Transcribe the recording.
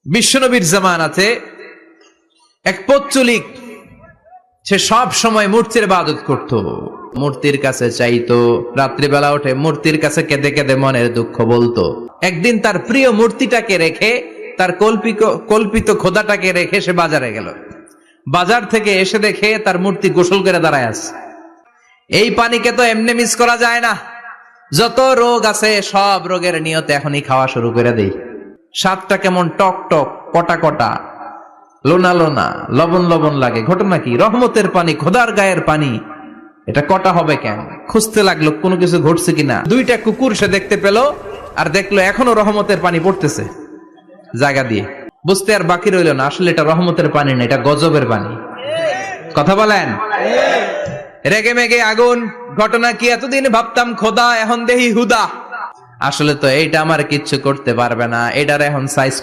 বিশ্বনবীর জামানাতে এক পৌত্তলিক, সে সব সময় মূর্তির ইবাদত করত, মূর্তির কাছে চাইতো, রাত্রিবেলা উঠে মূর্তির কাছে কেঁদে কেঁদে মনের দুঃখ বলতো। একদিন তার প্রিয় মূর্তিটাকে রেখে, তার কল্পিত খোদাটাকে রেখে সে বাজারে গেল। বাজার থেকে এসে দেখে তার মূর্তি গোসল করে দাঁড়ায় আছে। এই পানিকে তো এমনি মিস করা যায় না, যত রোগ আছে সব রোগের নিয়তে এখনই খাওয়া শুরু করে দেই। স্বাদটা কেমন টক টক, কটা কটা, লোনা লোনা, লবণ লবণ লাগে। ঘটনা কি? রহমতের পানি, খোদার গায়ের পানি, এটা কটা হবে কেন? খুঁজতে লাগলো কোনো কিছু ঘটছে কিনা। দুইটা কুকুর সে দেখতে পেল, আর দেখলো এখনো রহমতের পানি পড়তেছে জায়গা দিয়ে। বুঝতে আর বাকি রইল না, আসলে এটা রহমতের পানি না, এটা গজবের পানি। কথা বলেন। রেগে মেগে আগুন। ঘটনা কি? এতদিন ভাবতাম খোদা, এখন দেহি হুদা। আসলে তো এইটা আমার কিচ্ছু করতে পারবে না, এটার এখন সাইজ